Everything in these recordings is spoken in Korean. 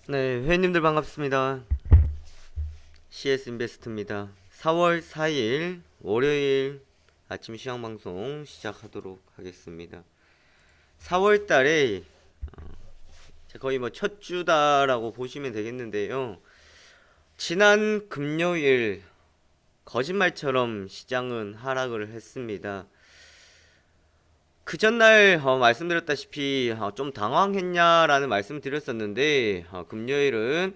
네, 회원님들 반갑습니다. CS 인베스트입니다. 4월 4일 월요일 아침 시황 방송 시작하도록 하겠습니다. 4월 달에 거의 뭐 첫 주다라고 보시면 되겠는데요. 지난 금요일 거짓말처럼 시장은 하락을 했습니다. 그 전날 말씀드렸다시피 좀 당황했냐라는 말씀 드렸었는데 금요일은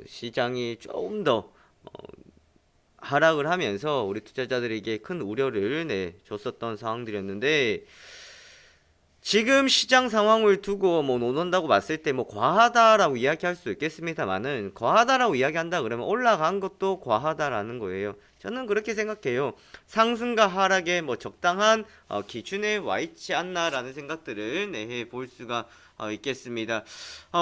시장이 조금 더 하락을 하면서 우리 투자자들에게 큰 우려를 줬었던 상황들이었는데, 지금 시장 상황을 두고 뭐 논한다고 봤을 때 뭐 과하다라고 이야기할 수 있겠습니다만은, 과하다라고 이야기한다 그러면 올라간 것도 과하다라는 거예요. 저는 그렇게 생각해요. 상승과 하락의 뭐 적당한 기준에 와 있지 않나라는 생각들을 해볼 수가 있겠습니다.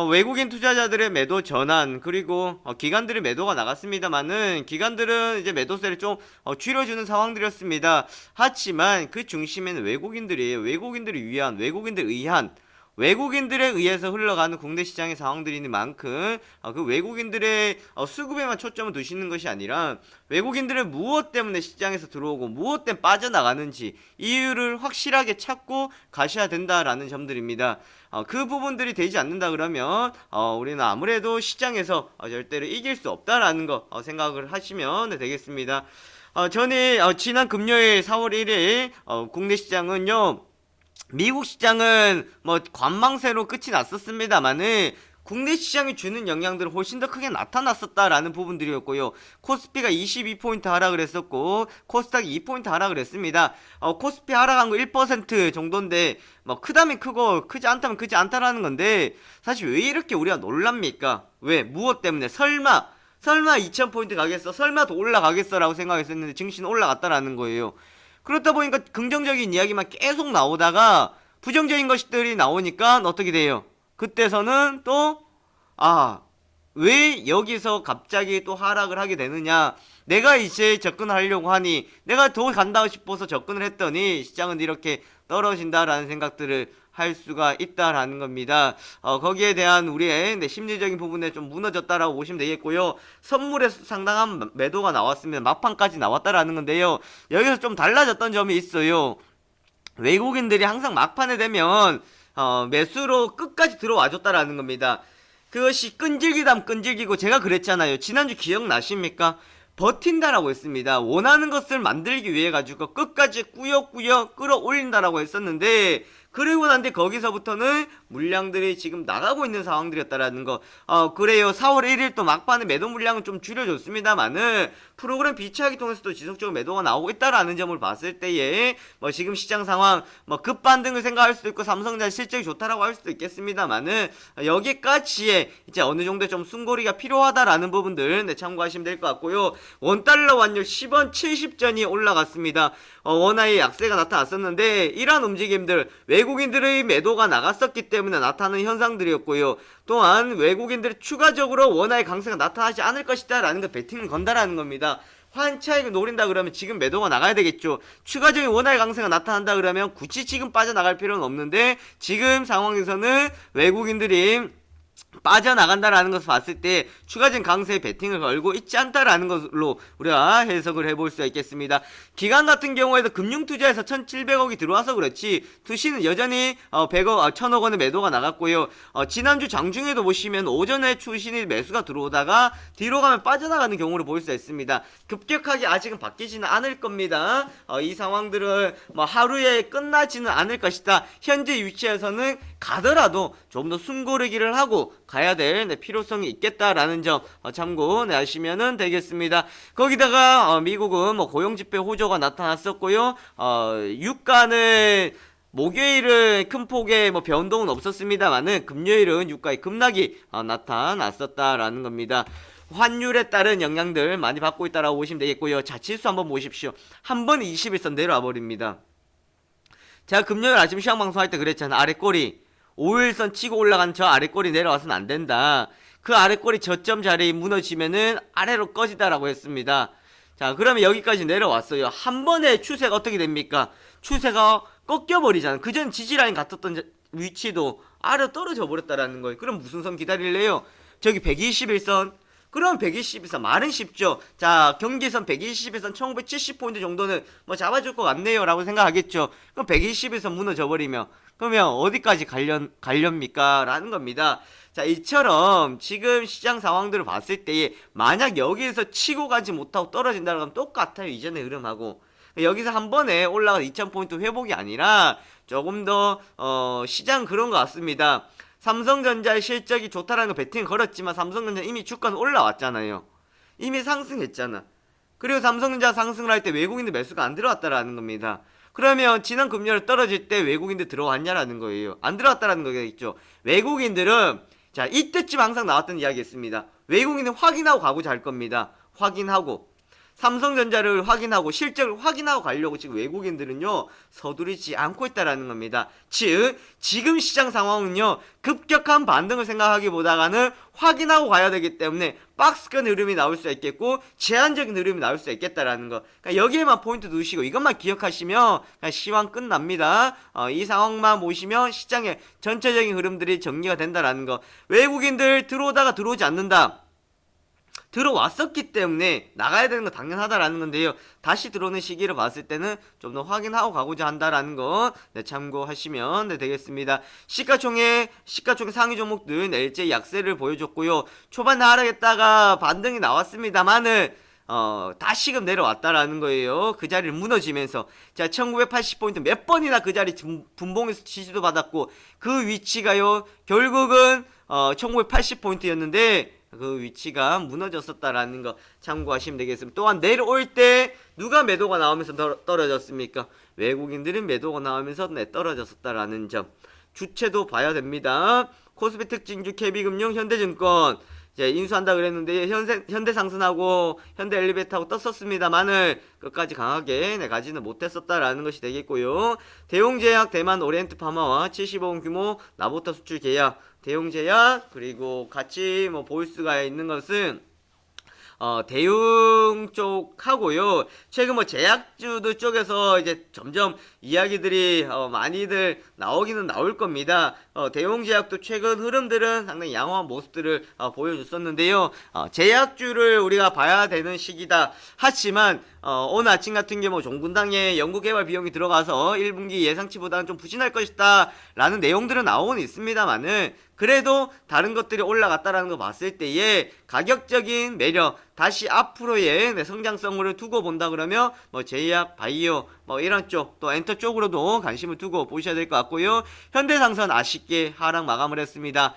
외국인 투자자들의 매도 전환, 그리고 기관들의 매도가 나갔습니다만은 기관들은 이제 매도세를 좀 줄여주는 상황들이었습니다. 하지만 그 중심에는 외국인들이에요. 외국인들에 의해서 흘러가는 국내 시장의 상황들이 있는 만큼 그 외국인들의 수급에만 초점을 두시는 것이 아니라 외국인들은 무엇 때문에 시장에서 들어오고 무엇 때문에 빠져나가는지 이유를 확실하게 찾고 가셔야 된다라는 점들입니다. 그 부분들이 되지 않는다 그러면 우리는 아무래도 시장에서 절대로 이길 수 없다라는 거 생각을 하시면 되겠습니다. 전에 지난 금요일 4월 1일 국내 시장은요, 미국 시장은 뭐 관망세로 끝이 났었습니다만은 국내 시장이 주는 영향들은 훨씬 더 크게 나타났었다라는 부분들이었고요. 코스피가 22포인트 하락을 했었고 코스닥이 2포인트 하락을 했습니다. 코스피 하락한 거 1% 정도인데 뭐 크다면 크고 크지 않다면 크지 않다라는 건데, 사실 왜 이렇게 우리가 놀랍니까? 왜? 무엇 때문에? 설마 2000포인트 가겠어? 설마 더 올라가겠어? 라고 생각했었는데 증시는 올라갔다라는 거예요. 그렇다 보니까 긍정적인 이야기만 계속 나오다가 부정적인 것들이 나오니까 어떻게 돼요? 그때서는 또 왜 여기서 갑자기 또 하락을 하게 되느냐? 내가 이제 접근하려고 하니, 내가 더 간다 싶어서 접근을 했더니 시장은 이렇게 떨어진다라는 생각들을 할 수가 있다라는 겁니다. 거기에 대한 우리의 심리적인 부분에 좀 무너졌다라고 보시면 되겠고요. 선물에서 상당한 매도가 나왔습니다. 막판까지 나왔다라는 건데요. 여기서 좀 달라졌던 점이 있어요. 외국인들이 항상 막판에 되면 매수로 끝까지 들어와줬다라는 겁니다. 그것이 끈질기고, 제가 그랬잖아요. 지난주 기억나십니까? 버틴다라고 했습니다. 원하는 것을 만들기 위해 가지고 끝까지 꾸역꾸역 끌어올린다라고 했었는데, 그리고 난데 거기서부터는 물량들이 지금 나가고 있는 상황들이었다라는 거. 그래요. 4월 1일 또 막판에 매도 물량은 좀 줄여줬습니다만은 프로그램 비차기 통해서도 지속적으로 매도가 나오고 있다라는 점을 봤을 때에 뭐 지금 시장 상황 뭐 급반등을 생각할 수도 있고 삼성전자 실적이 좋다라고 할 수도 있겠습니다만은 여기까지의 이제 어느 정도 좀 숨고리가 필요하다라는 부분들 참고하시면 될 것 같고요. 원달러 환율 10원 70전이 올라갔습니다. 원화의 약세가 나타났었는데 이러한 움직임들, 외국인들의 매도가 나갔었기 때문에 나타나는 현상들이었고요. 또한 외국인들이 추가적으로 원화의 강세가 나타나지 않을 것이다 라는 거 베팅을 건다라는 겁니다. 환차익을 노린다 그러면 지금 매도가 나가야 되겠죠. 추가적인 원화의 강세가 나타난다 그러면 굳이 지금 빠져나갈 필요는 없는데, 지금 상황에서는 외국인들이 빠져나간다라는 것을 봤을 때 추가적인 강세의 베팅을 걸고 있지 않다라는 것으로 우리가 해석을 해볼 수가 있겠습니다. 기관 같은 경우에도 금융투자에서 1700억이 들어와서 그렇지 투시는 여전히 100억, 1000억 원의 매도가 나갔고요. 지난주 장중에도 보시면 오전에 투신이 매수가 들어오다가 뒤로 가면 빠져나가는 경우를 볼 수 있습니다. 급격하게 아직은 바뀌지는 않을 겁니다. 이 상황들을 뭐 하루에 끝나지는 않을 것이다. 현재 위치에서는 가더라도 좀 더 숨고르기를 하고 가야 될 필요성이 있겠다라는 점 참고하시면 되겠습니다. 거기다가 미국은 뭐 고용지표 호조가 나타났었고요. 유가는 목요일은 큰 폭의 뭐 변동은 없었습니다만은 금요일은 유가의 급락이 나타났었다라는 겁니다. 환율에 따른 영향들 많이 받고 있다라고 보시면 되겠고요. 자, 지수 한번 보십시오. 한 번 21선 내려와 버립니다. 제가 금요일 아침 시황 방송할 때 그랬잖아. 아래 꼬리 5일선 치고 올라간 저 아래 꼬리 내려와서는 안 된다. 그 아래 꼬리 저점 자리에 무너지면은 아래로 꺼지다라고 했습니다. 자, 그러면 여기까지 내려왔어요. 한 번에 추세가 어떻게 됩니까? 추세가 꺾여버리잖아. 그전 지지라인 같았던 위치도 아래로 떨어져 버렸다라는 거예요. 그럼 무슨 선 기다릴래요? 저기 121선. 그럼 121선 말은 쉽죠. 자, 경계선 121선 1970포인트 정도는 뭐 잡아줄 것 같네요 라고 생각하겠죠. 그럼 121선 무너져 버리면 그러면 어디까지 갈렵니까? 라는 겁니다. 자, 이처럼 지금 시장 상황들을 봤을 때 만약 여기에서 치고 가지 못하고 떨어진다고 하면 똑같아요. 이전의 흐름하고. 여기서 한 번에 올라가 2000포인트 회복이 아니라 조금 더 시장 그런 것 같습니다. 삼성전자의 실적이 좋다라는 거 배팅 걸었지만 삼성전자 이미 주가는 올라왔잖아요. 이미 상승했잖아. 그리고 삼성전자 상승을 할 때 외국인들 매수가 안 들어왔다라는 겁니다. 그러면 지난 금요일 떨어질 때 외국인들 들어왔냐라는 거예요. 안 들어왔다라는 거겠죠. 외국인들은 자, 이때쯤 항상 나왔던 이야기였습니다. 외국인은 확인하고 가고자 할 겁니다. 확인하고 삼성전자를 확인하고 실적을 확인하고 가려고 지금 외국인들은요 서두르지 않고 있다라는 겁니다. 즉 지금 시장 상황은요 급격한 반등을 생각하기보다는 확인하고 가야 되기 때문에 박스권 흐름이 나올 수 있겠고 제한적인 흐름이 나올 수 있겠다라는 거. 그러니까 여기에만 포인트 두시고 이것만 기억하시면 그냥 시황 끝납니다. 이 상황만 보시면 시장의 전체적인 흐름들이 정리가 된다라는 거. 외국인들 들어오다가 들어오지 않는다. 들어왔었기 때문에 나가야 되는 거 당연하다라는 건데요. 다시 들어오는 시기를 봤을 때는 좀 더 확인하고 가고자 한다라는 거 참고하시면 되겠습니다. 시가총액 상위 종목들 일제 약세를 보여줬고요. 초반 하락했다가 반등이 나왔습니다만은 다시금 내려왔다라는 거예요. 그 자리를 무너지면서 자 1980포인트 몇 번이나 그 자리 분봉에서 지지도 받았고 그 위치가요 결국은 1980포인트였는데 그 위치가 무너졌었다라는 거 참고하시면 되겠습니다. 또한 내려올 때 누가 매도가 나오면서 떨어졌습니까? 외국인들은 매도가 나오면서 떨어졌었다라는 점 주체도 봐야 됩니다. 코스피 특징주 KB금융 현대증권 이제 인수한다 그랬는데 현대상선하고 현대엘리베이터하고 떴었습니다만은 끝까지 강하게 가지는 못했었다라는 것이 되겠고요. 대용제약 대만 오리엔트파마와 75원 규모 나보타 수출 계약 대용제약 그리고 같이 뭐 볼 수가 있는 것은 대웅 쪽하고요. 최근 뭐 제약주들 쪽에서 이제 점점 이야기들이 많이들 나오기는 나올 겁니다. 대웅제약도 최근 흐름들은 상당히 양호한 모습들을 보여줬었는데요. 제약주를 우리가 봐야 되는 시기다. 하지만 오늘 아침 같은 경우 종군당에 연구개발 비용이 들어가서 1분기 예상치보다는 좀 부진할 것이다 라는 내용들은 나오곤 있습니다만은 그래도 다른 것들이 올라갔다라는 거 봤을 때에 가격적인 매력 다시 앞으로의 성장성을 두고 본다 그러면 뭐 제약, 바이오 뭐 이런 쪽 또 엔터 쪽으로도 관심을 두고 보셔야 될 것 같고요. 현대상선 아쉽게 하락 마감을 했습니다.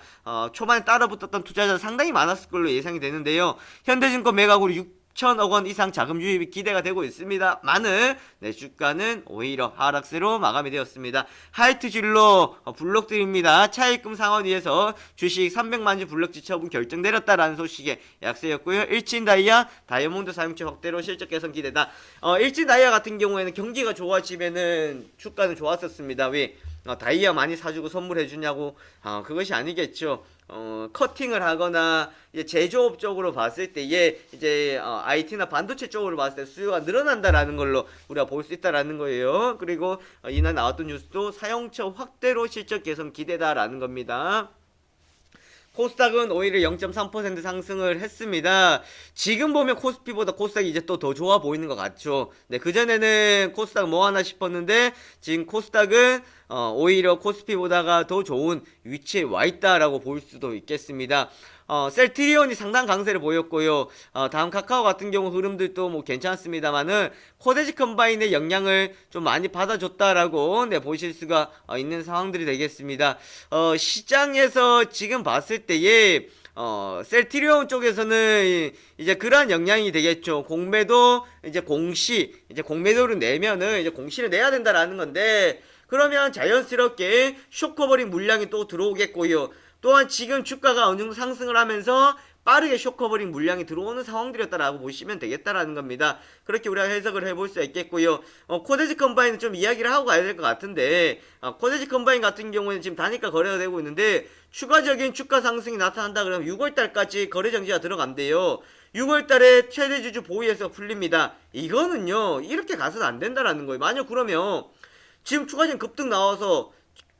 초반에 따라붙었던 투자자 상당히 많았을 걸로 예상이 되는데요. 현대증권 매각으로 6천억 원 이상 자금 유입이 기대가 되고 있습니다. 많은 주가는 오히려 하락세로 마감이 되었습니다. 하이트 진로 블록드립니다. 차입금 상환위에서 주식 300만 주 블록지 처분 결정 내렸다라는 소식에 약세였고요. 일진다이아 다이아몬드 사용처 확대로 실적 개선 기대다. 일진다이아 같은 경우에는 경기가 좋아지면은 주가는 좋았었습니다. 왜? 다이아 많이 사주고 선물해주냐고 그것이 아니겠죠. 커팅을 하거나 이제 제조업 쪽으로 봤을 때에 이제 IT나 반도체 쪽으로 봤을 때 수요가 늘어난다라는 걸로 우리가 볼 수 있다라는 거예요. 그리고 이날 나왔던 뉴스도 사용처 확대로 실적 개선 기대다라는 겁니다. 코스닥은 오히려 0.3% 상승을 했습니다. 지금 보면 코스피보다 코스닥이 이제 또 더 좋아 보이는 것 같죠. 네, 그전에는 코스닥 뭐 하나 싶었는데 지금 코스닥은 오히려 코스피보다가 더 좋은 위치에 와 있다라고 볼 수도 있겠습니다. 셀트리온이 상당 강세를 보였고요. 다음 카카오 같은 경우 흐름들도 뭐 괜찮습니다만은 코데지 컴바인의 영향을 좀 많이 받아줬다라고 보실 수가 있는 상황들이 되겠습니다. 시장에서 지금 봤을 때에 셀트리온 쪽에서는 이제 그러한 영향이 되겠죠. 공매도 이제 공매도를 내면은 이제 공시를 내야 된다라는 건데 그러면 자연스럽게 쇼커버링 물량이 또 들어오겠고요. 또한 지금 주가가 어느 정도 상승을 하면서 빠르게 쇼커버링 물량이 들어오는 상황들이었다라고 보시면 되겠다라는 겁니다. 그렇게 우리가 해석을 해볼 수 있겠고요. 코데지 컴바인은 좀 이야기를 하고 가야 될 것 같은데 코데지 컴바인 같은 경우에는 지금 단위가 거래가 되고 있는데 추가적인 주가 상승이 나타난다 그러면 6월달까지 거래 정지가 들어간대요. 6월달에 최대 주주 보유에서 풀립니다. 이거는요 이렇게 가서는 안 된다라는 거예요. 만약 그러면 지금 추가적인 급등 나와서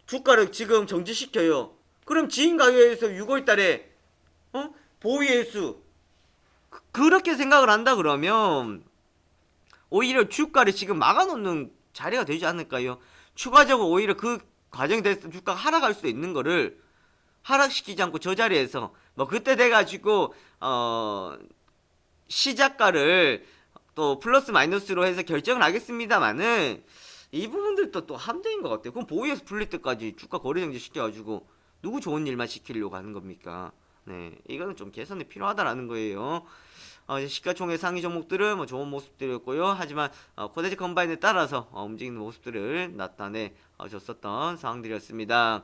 주가를 지금 정지시켜요. 그럼 지인 가격에서 6월달에 보유의 수. 그렇게 생각을 한다 그러면 오히려 주가를 지금 막아놓는 자리가 되지 않을까요? 추가적으로 오히려 그 과정이 돼서 주가가 하락할 수 있는 거를 하락시키지 않고 저 자리에서 뭐 그때 돼가지고 시작가를 또 플러스 마이너스로 해서 결정을 하겠습니다만은 이 부분들도 또 함정인 것 같아요. 그럼 보유에서 풀릴 때까지 주가 거래 정지 시켜가지고 누구 좋은 일만 시키려고 하는 겁니까? 네, 이거는 좀 개선이 필요하다라는 거예요. 이제 시가총액 상위 종목들은 뭐 좋은 모습들이었고요. 하지만 코데지 컴바인에 따라서 움직이는 모습들을 나타내 줬었던 상황들이었습니다.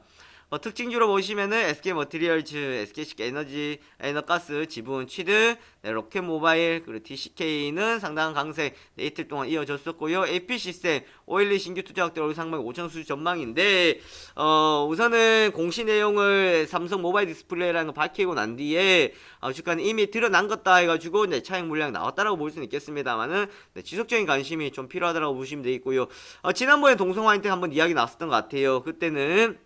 특징주로 보시면은 SK 머티리얼즈, SK 에너지, 에너가스, 지분, 취득, 네, 로켓 모바일, 그리고 TCK는 상당한 강세 네, 이틀 동안 이어졌었고요. AP시스템, 오일리 신규 투자 확대 올 상반기 5천 수주 전망인데 우선은 공시 내용을 삼성 모바일 디스플레이라는 거 밝히고 난 뒤에 주가는 이미 드러난 것다 해가지고 네, 차익 물량이 나왔다라고 볼 수는 있겠습니다만은 네, 지속적인 관심이 좀 필요하다라고 보시면 되겠고요. 지난번에 동성화인텍 한번 이야기 나왔었던 것 같아요. 그때는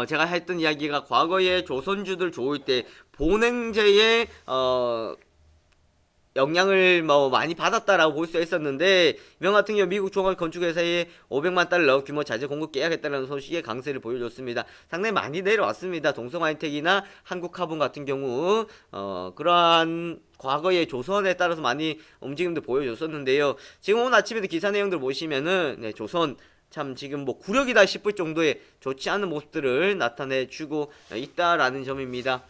제가 했던 이야기가 과거에 조선주들 좋을 때 본행제의 영향을 뭐 많이 받았다라고 볼 수 있었는데 이번 같은 경우 미국 종합 건축회사에 500만 달러 규모 자재 공급 계약했다는 소식에 강세를 보여줬습니다. 상당히 많이 내려왔습니다. 동성하이텍이나 한국카본 같은 경우 그러한 과거의 조선에 따라서 많이 움직임도 보여줬었는데요. 지금 오늘 아침에도 기사 내용들 보시면은 네, 조선 참 지금 뭐 구력이다 싶을 정도의 좋지 않은 모습들을 나타내주고 있다라는 점입니다.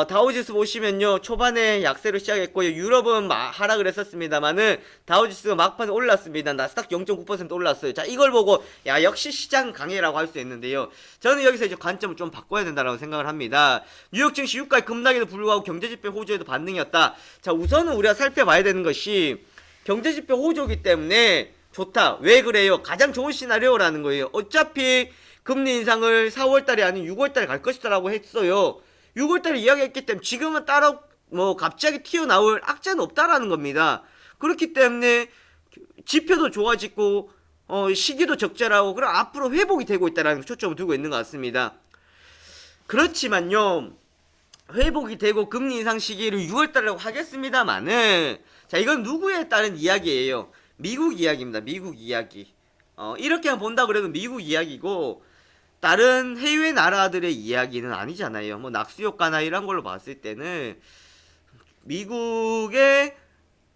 다우지수 보시면요 초반에 약세로 시작했고요. 유럽은 하락을 했었습니다만은 다우지수가 막판에 올랐습니다. 나스닥 0.9% 올랐어요. 자 이걸 보고 야 역시 시장 강해라고 할 수 있는데요. 저는 여기서 이제 관점을 좀 바꿔야 된다라고 생각을 합니다. 뉴욕 증시 유가의 급락에도 불구하고 경제지표 호조에도 반등이었다. 자 우선은 우리가 살펴봐야 되는 것이 경제지표 호조이기 때문에 좋다. 왜 그래요? 가장 좋은 시나리오라는 거예요. 어차피 금리 인상을 4월달이 아닌 6월달에 갈 것이다라고 했어요. 6월달에 이야기했기 때문에 지금은 따로 뭐 갑자기 튀어나올 악재는 없다라는 겁니다. 그렇기 때문에 지표도 좋아지고 시기도 적절하고 그럼 앞으로 회복이 되고 있다는 초점을 두고 있는 것 같습니다. 그렇지만요. 회복이 되고 금리 인상 시기를 6월달이라고 하겠습니다만은 자 이건 누구에 따른 이야기예요. 미국 이야기입니다. 미국 이야기. 이렇게만 본다 그래도 미국 이야기고 다른 해외 나라들의 이야기는 아니잖아요. 뭐 낙수효과나 이런 걸로 봤을 때는 미국의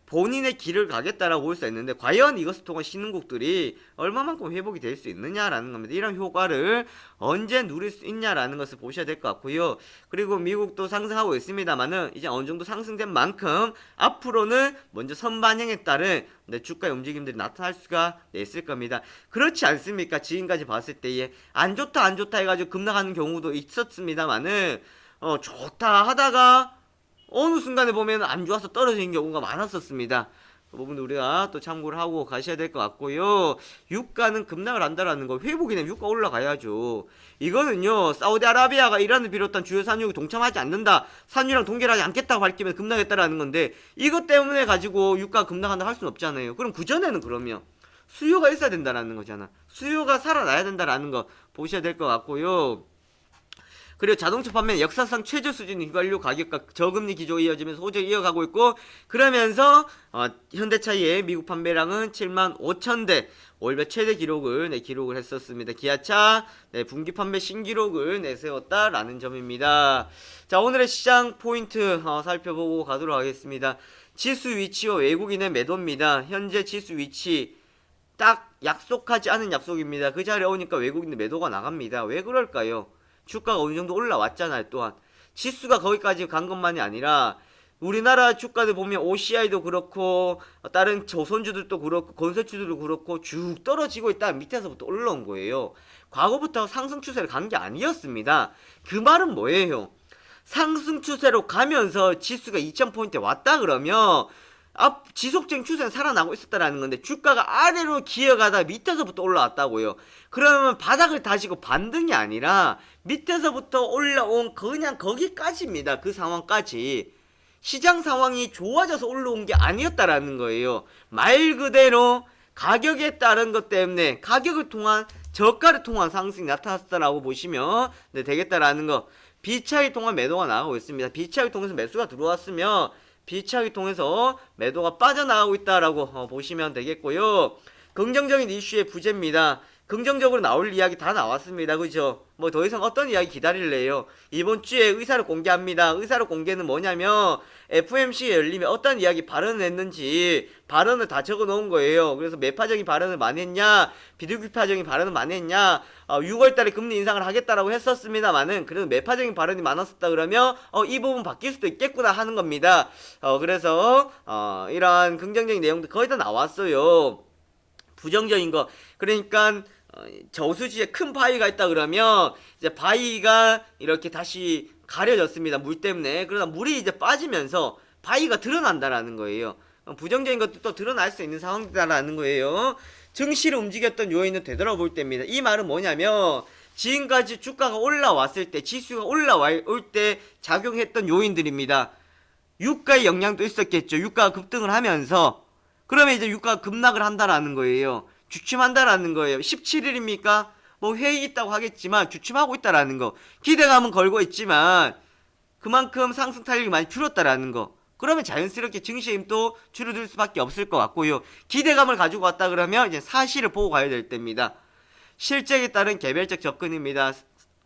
본인의 길을 가겠다라고 볼 수 있는데 과연 이것을 통한 신흥국들이 얼마만큼 회복이 될 수 있느냐라는 겁니다. 이런 효과를 언제 누릴 수 있냐라는 것을 보셔야 될 것 같고요. 그리고 미국도 상승하고 있습니다만은 이제 어느 정도 상승된 만큼 앞으로는 먼저 선반영에 따른 주가의 움직임들이 나타날 수가 있을 겁니다. 그렇지 않습니까? 지금까지 봤을 때에 안 좋다 안 좋다 해가지고 급락하는 경우도 있었습니다만은 좋다 하다가 어느 순간에 보면 안 좋아서 떨어지는 경우가 많았었습니다. 그 부분도 우리가 또 참고를 하고 가셔야 될 것 같고요. 유가는 급락을 한다라는 거 회복이 되면 유가 올라가야죠. 이거는요 사우디아라비아가 이란을 비롯한 주요 산유국이 동참하지 않는다, 산유랑 동결하지 않겠다고 밝히면 급락했다라는 건데 이것 때문에 가지고 유가가 급락한다 할 수는 없잖아요. 그럼 그전에는 그러면 수요가 있어야 된다라는 거잖아. 수요가 살아나야 된다라는 거 보셔야 될 것 같고요. 그리고 자동차 판매는 역사상 최저 수준 휘발유 가격과 저금리 기조가 이어지면서 호조를 이어가고 있고 그러면서 현대차의 미국 판매량은 75,000대 월별 최대 기록을 기록을 했었습니다. 기아차 분기 판매 신기록을 내세웠다라는 점입니다. 자 오늘의 시장 포인트 살펴보고 가도록 하겠습니다. 지수 위치와 외국인의 매도입니다. 현재 지수 위치 딱 약속하지 않은 약속입니다. 그 자리에 오니까 외국인의 매도가 나갑니다. 왜 그럴까요? 주가가 어느 정도 올라왔잖아요. 또한 지수가 거기까지 간 것만이 아니라 우리나라 주가들 보면 OCI도 그렇고 다른 조선주들도 그렇고 건설주들도 그렇고 쭉 떨어지고 있다 밑에서부터 올라온 거예요. 과거부터 상승 추세를 간 게 아니었습니다. 그 말은 뭐예요? 상승 추세로 가면서 지수가 2000포인트에 왔다 그러면 지속적인 추세는 살아나고 있었다라는 건데 주가가 아래로 기어가다 밑에서부터 올라왔다고요. 그러면 바닥을 다지고 반등이 아니라 밑에서부터 올라온 그냥 거기까지입니다. 그 상황까지. 시장 상황이 좋아져서 올라온 게 아니었다라는 거예요. 말 그대로 가격에 따른 것 때문에 가격을 통한 저가를 통한 상승이 나타났다라고 보시면 네, 되겠다라는 거. 비차익 통한 매도가 나가고 있습니다. 비차익 통해서 매수가 들어왔으면 비차익 통해서 매도가 빠져나가고 있다라고 보시면 되겠고요. 긍정적인 이슈의 부재입니다. 긍정적으로 나올 이야기 다 나왔습니다. 그죠? 뭐 더 이상 어떤 이야기 기다릴래요? 이번 주에 의사를 공개합니다. 의사를 공개는 뭐냐면 FOMC 열림에 어떤 이야기 발언을 했는지 발언을 다 적어 놓은 거예요. 그래서 매파적인 발언을 많이 했냐, 비둘기파적인 발언을 많이 했냐, 6월달에 금리 인상을 하겠다라고 했었습니다만은 그래도 매파적인 발언이 많았었다 그러면 이 부분 바뀔 수도 있겠구나 하는 겁니다. 그래서 이러한 긍정적인 내용도 거의 다 나왔어요. 부정적인 거, 그러니까 저수지에 큰 바위가 있다 그러면 이제 바위가 이렇게 다시 가려졌습니다. 물 때문에. 그러다 물이 이제 빠지면서 바위가 드러난다라는 거예요. 부정적인 것도 또 드러날 수 있는 상황이다라는 거예요. 증시를 움직였던 요인은 되돌아볼 때입니다. 이 말은 뭐냐면 지금까지 주가가 올라왔을 때, 지수가 올라올 때 작용했던 요인들입니다. 유가의 영향도 있었겠죠. 유가가 급등을 하면서. 그러면 이제 유가가 급락을 한다라는 거예요. 주춤한다라는 거예요. 17일입니까? 뭐 회의 있다고 하겠지만 주춤하고 있다라는 거. 기대감은 걸고 있지만 그만큼 상승 탄력이 많이 줄었다라는 거. 그러면 자연스럽게 증시의 힘도 줄어들 수밖에 없을 것 같고요. 기대감을 가지고 왔다 그러면 이제 사실을 보고 가야 될 때입니다. 실적에 따른 개별적 접근입니다.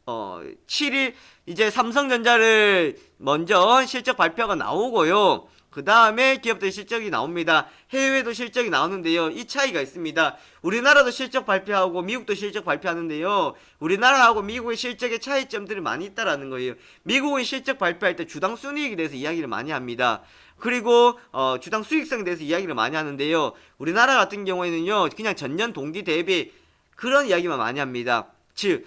7일 이제 삼성전자를 먼저 실적 발표가 나오고요. 그 다음에 기업들 실적이 나옵니다. 해외도 실적이 나오는데요. 이 차이가 있습니다. 우리나라도 실적 발표하고 미국도 실적 발표하는데요. 우리나라하고 미국의 실적의 차이점들이 많이 있다라는 거예요. 미국은 실적 발표할 때 주당 순이익에 대해서 이야기를 많이 합니다. 그리고 주당 수익성에 대해서 이야기를 많이 하는데요. 우리나라 같은 경우에는요. 그냥 전년 동기 대비 그런 이야기만 많이 합니다. 즉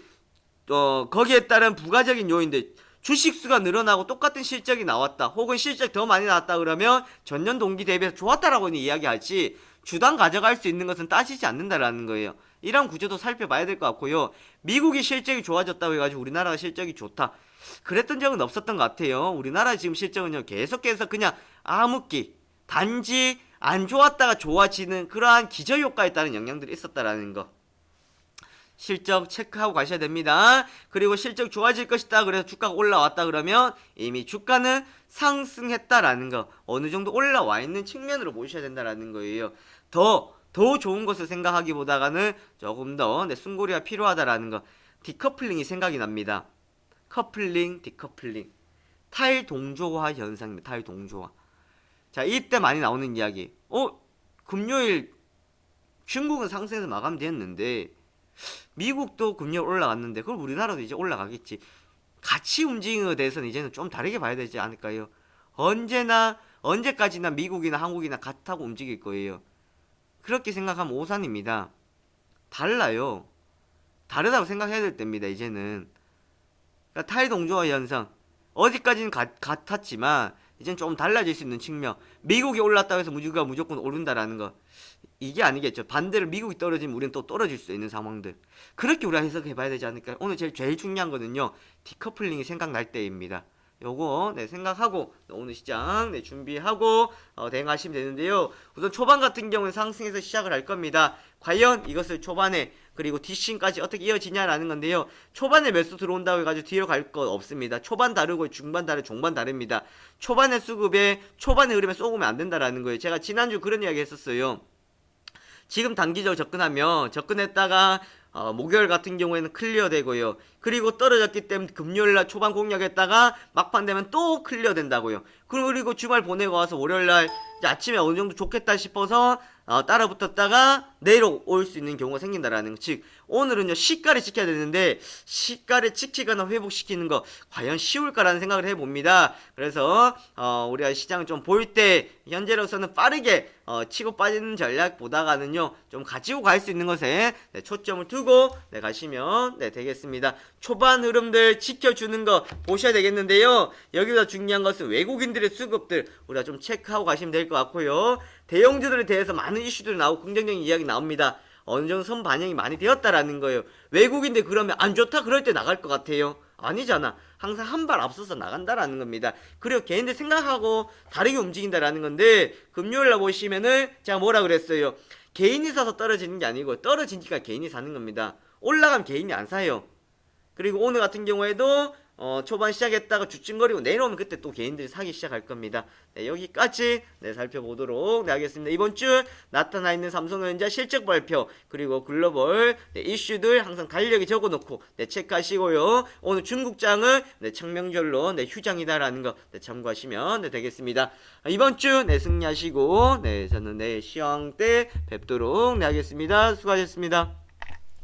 거기에 따른 부가적인 요인들, 주식수가 늘어나고 똑같은 실적이 나왔다, 혹은 실적 더 많이 나왔다 그러면 전년 동기 대비해서 좋았다라고는 이야기하지 주당 가져갈 수 있는 것은 따지지 않는다라는 거예요. 이런 구조도 살펴봐야 될 것 같고요. 미국이 실적이 좋아졌다고 해가지고 우리나라가 실적이 좋다, 그랬던 적은 없었던 것 같아요. 우리나라 지금 실적은요 계속해서 그냥 암흑기, 단지 안 좋았다가 좋아지는 그러한 기저효과에 따른 영향들이 있었다라는 거. 실적 체크하고 가셔야 됩니다. 그리고 실적 좋아질 것이다 그래서 주가가 올라왔다 그러면 이미 주가는 상승했다라는 거, 어느 정도 올라와 있는 측면으로 보셔야 된다라는 거예요. 더 좋은 것을 생각하기보다는 조금 더 숨고리가 필요하다라는 거. 디커플링이 생각이 납니다. 커플링, 디커플링, 탈동조화 현상입니다. 탈동조화. 자, 이때 많이 나오는 이야기. 금요일 중국은 상승해서 마감되었는데 미국도 금요일 올라갔는데 그럼 우리나라도 이제 올라가겠지. 같이 움직이는 것에 대해서는 이제는 좀 다르게 봐야 되지 않을까요? 언제까지나 미국이나 한국이나 같다고 움직일 거예요. 그렇게 생각하면 오산입니다. 달라요. 다르다고 생각해야 될 때입니다. 이제는. 그러니까 탈동조화 현상, 어디까지는 같았지만 이제는 좀 달라질 수 있는 측면. 미국이 올랐다고 해서 무조건 오른다라는 거, 이게 아니겠죠. 반대로 미국이 떨어지면 우리는 또 떨어질 수 있는 상황들, 그렇게 우리가 해석해봐야 되지 않을까요? 오늘 제일 중요한 거는요, 디커플링이 생각날 때입니다. 요거 생각하고 오늘 시장 준비하고 대응하시면 되는데요. 우선 초반 같은 경우는 상승해서 시작을 할 겁니다. 과연 이것을 초반에 그리고 뒷심까지 어떻게 이어지냐라는 건데요. 초반에 매수 들어온다고 해가지고 뒤로 갈 거 없습니다. 초반 다르고 중반 다르고 종반 다릅니다. 초반의 수급에 초반의 흐름에 쏘으면 안 된다라는 거예요. 제가 지난주 그런 이야기 했었어요. 지금 단기적으로 접근했다가 목요일 같은 경우에는 클리어 되고요. 그리고 떨어졌기 때문에 금요일날 초반 공략했다가 막판 되면 또 클리어 된다고요. 그리고 주말 보내고 와서 월요일날 아침에 어느 정도 좋겠다 싶어서 따라 붙었다가 내일 올 수 있는 경우가 생긴다라는 거. 즉 오늘은요 시가를 지켜야 되는데 시가를 지키거나 회복시키는 거 과연 쉬울까라는 생각을 해봅니다. 그래서 우리가 시장을 좀 볼 때 현재로서는 빠르게 치고 빠지는 전략보다가는요 좀 가지고 갈 수 있는 것에 초점을 두고 가시면 되겠습니다. 초반 흐름들 지켜주는 거 보셔야 되겠는데요. 여기서 중요한 것은 외국인들의 수급들 우리가 좀 체크하고 가시면 될 것 같고요. 대형주들에 대해서 많은 이슈들이 나오고 긍정적인 이야기 나옵니다. 어느 정도 선 반영이 많이 되었다라는 거예요. 외국인들 그러면 안 좋다 그럴 때 나갈 것 같아요? 아니잖아. 항상 한 발 앞서서 나간다라는 겁니다. 그리고 개인들 생각하고 다르게 움직인다라는 건데, 금요일날 보시면은 제가 뭐라 그랬어요? 개인이 사서 떨어지는 게 아니고 떨어지니까 개인이 사는 겁니다. 올라가면 개인이 안 사요. 그리고 오늘 같은 경우에도 초반 시작했다가 주춤거리고 내려오면 그때 또 개인들이 사기 시작할 겁니다. 네, 여기까지 살펴보도록 하겠습니다. 이번 주 나타나 있는 삼성전자 실적 발표 그리고 글로벌 이슈들 항상 달력에 적어놓고 체크하시고요. 오늘 중국장은 청명절로 휴장이다라는 거 참고하시면 되겠습니다. 이번 주 승리하시고 저는 시황 때 뵙도록 하겠습니다. 수고하셨습니다.